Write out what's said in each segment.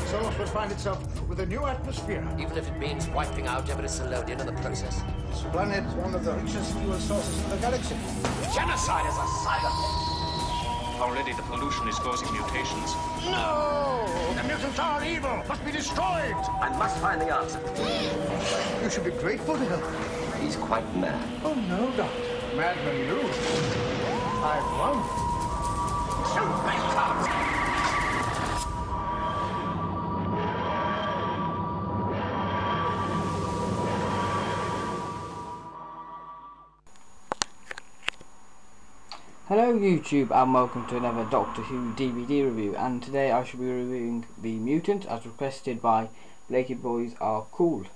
Solos will find itself with a new atmosphere. Even if it means wiping out every Solonian in the process. This planet is one of the richest fuel sources in the galaxy. Genocide is a side effect. Already the pollution is causing mutations. No! The mutants are evil! Must be destroyed! I must find the answer. You should be grateful to him. He's quite mad. Oh no, Doctor. Madman you. I've won. So bad. Hello YouTube and welcome to another Doctor Who DVD review, and today I shall be reviewing The Mutant as requested by Blakey Boys Are Cool.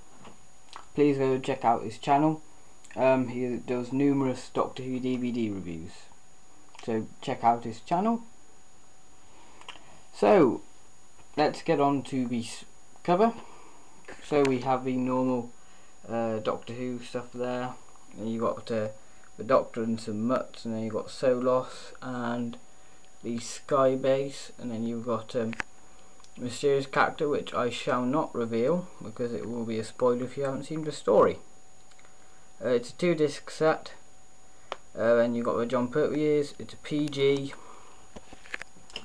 Please go check out his channel. He does numerous Doctor Who DVD reviews, so check out his channel. So let's get on to the cover. So we have the normal Doctor Who stuff there, and you got the Doctor and some mutts, and then you've got Solos and the Sky Base, and then you've got a mysterious character which I shall not reveal because it will be a spoiler if you haven't seen the story. It's a 2-disc set, and you've got the John Pertwee ears. It's a PG.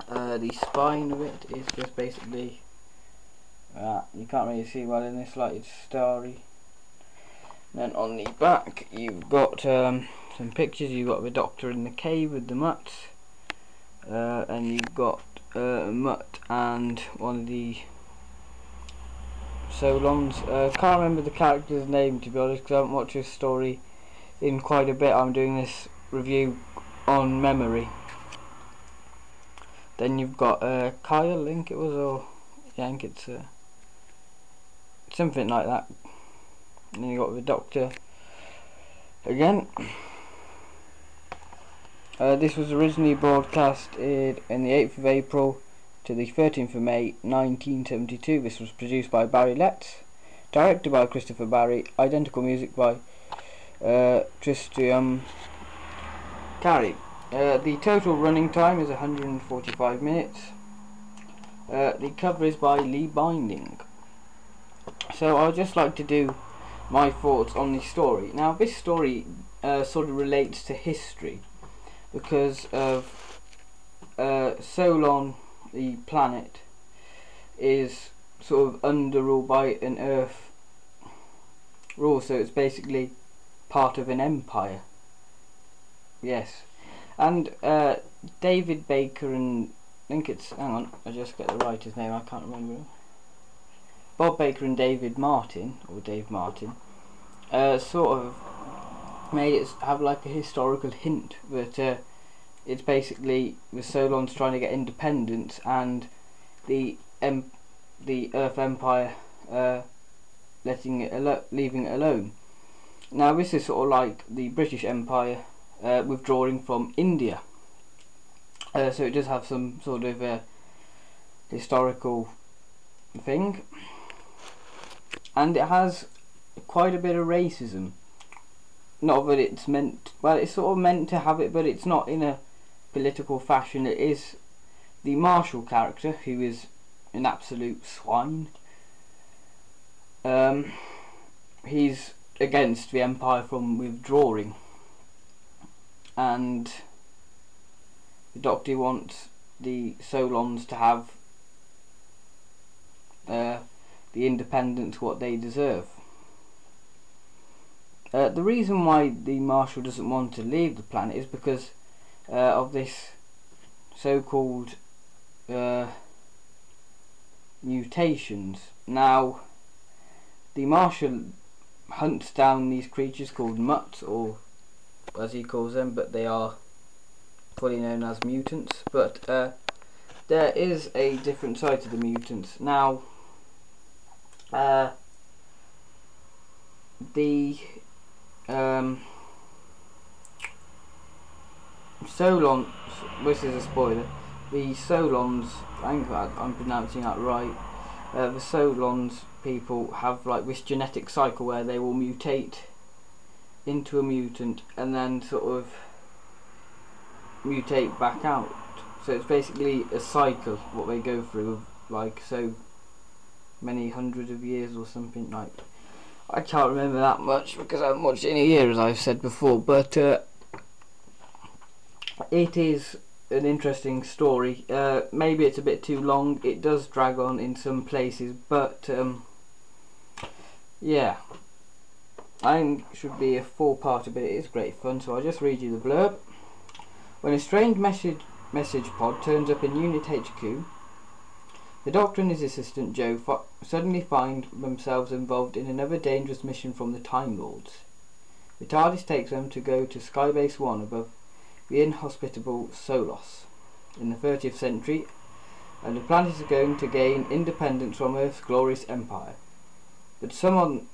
The spine of it is just basically you can't really see well in this light, it's starry. Then on the back you've got some pictures. You've got the Doctor in the cave with the mutts, and you've got a mutt and one of the Solons. Can't remember the character's name to be honest because I haven't watched this story in quite a bit. I'm doing this review on memory. Then you've got Kyle, I think it was, or yeah, I think it's something like that. And then you got the Doctor again. This was originally broadcasted in the 8th of April to the 13th of May 1972. This was produced by Barry Letts, directed by Christopher Barry, identical music by Tristram Cary. The total running time is 145 minutes. The cover is by Lee Binding. So I'd just like to do my thoughts on the story. Now this story sort of relates to history because of Solon, the planet, is sort of under rule by an Earth rule, so it's basically part of an empire. Yes, and David Baker and I think it's, hang on, I just get the writer's name, I can't remember. Bob Baker and David Martin, or Dave Martin, sort of made it have like a historical hint that it's basically the Solons trying to get independence and the Earth Empire leaving it alone. Now this is sort of like the British Empire withdrawing from India, so it does have some sort of historical thing. And it has quite a bit of racism. Not that it's meant, well, it's sort of meant to have it, but it's not in a political fashion. It is the Marshal character, who is an absolute swine. He's against the Empire from withdrawing, and the Doctor wants the Solons to have the independence what they deserve. The reason why the Marshal doesn't want to leave the planet is because of this so-called mutations. Now the Marshal hunts down these creatures called mutts, or as he calls them, but they are fully known as mutants. But there is a different side to the mutants. Now the Solons, this is a spoiler, the Solons, I think I'm pronouncing that right, the Solons people have like this genetic cycle where they will mutate into a mutant and then sort of mutate back out. So it's basically a cycle what they go through, like, so many hundreds of years or something like. I can't remember that much because I haven't watched it in a year, as I've said before, but it is an interesting story. Maybe it's a bit too long, it does drag on in some places, but yeah, I think it should be a 4-parter, but it is great fun, so I'll just read you the blurb. When a strange message pod turns up in Unit HQ, the Doctor and his assistant Joe suddenly find themselves involved in another dangerous mission from the Time Lords. The TARDIS takes them to go to Skybase 1 above the inhospitable Solos in the 30th century, and the planet is going to gain independence from Earth's glorious empire. But some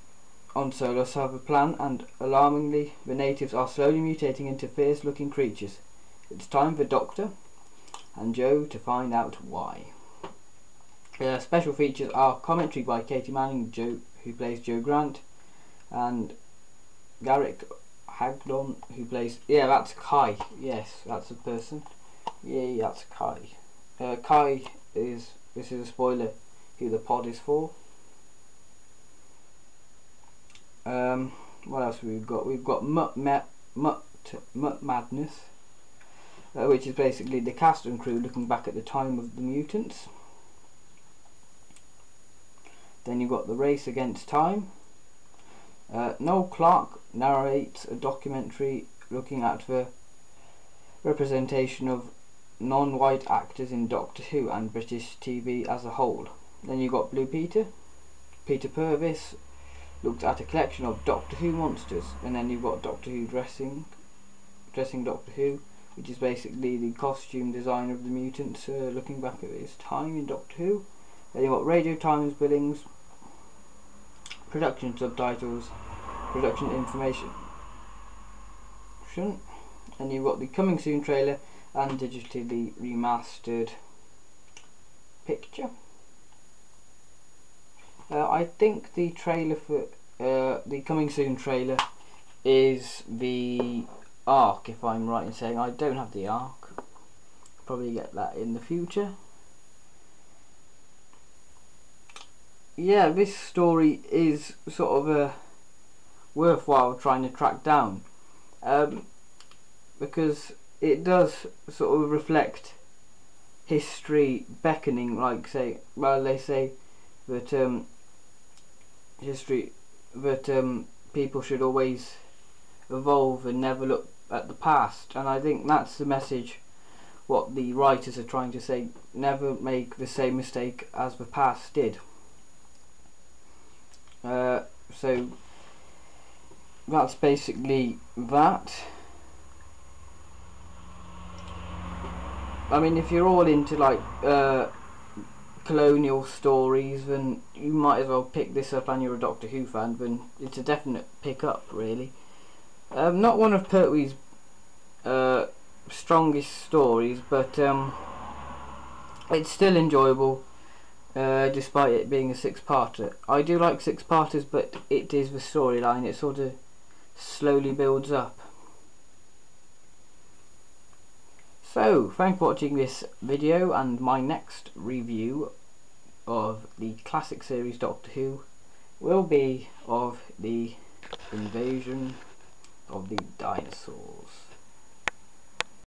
on Solos have a plan, and alarmingly the natives are slowly mutating into fierce-looking creatures. It's time for Doctor and Joe to find out why. Special features are commentary by Katie Manning, who plays Joe Grant, and Garrick Hagdon, who plays... yeah, that's Kai. Yes, that's a person. Yeah, that's Kai. Kai is... this is a spoiler who the pod is for. What else have we got? We've got Mutt Madness, which is basically the cast and crew looking back at the time of the mutants. Then you've got The Race Against Time. Noel Clarke narrates a documentary looking at the representation of non-white actors in Doctor Who and British TV as a whole. Then you've got Blue Peter. Peter Purvis looked at a collection of Doctor Who monsters. And then you've got Doctor Who Dressing Doctor Who, which is basically the costume design of the mutants looking back at his time in Doctor Who. Then you've got Radio Times Billings, production subtitles, production information, and you've got the coming soon trailer and digitally remastered picture. I think the trailer for the coming soon trailer is the ARC, if I'm right in saying. I don't have the ARC, probably get that in the future. Yeah, this story is sort of worthwhile trying to track down, because it does sort of reflect history beckoning, like they say that people should always evolve and never look at the past, and I think that's the message what the writers are trying to say. Never make the same mistake as the past did. So that's basically that. I mean, if you're all into like colonial stories, then you might as well pick this up, and you're a Doctor Who fan, then it's a definite pick up, really. Not one of Pertwee's strongest stories, but it's still enjoyable. Despite it being a 6-parter. I do like 6-parters, but it is the storyline, it sort of slowly builds up. So, thanks for watching this video, and my next review of the classic series Doctor Who will be of the invasion of the dinosaurs.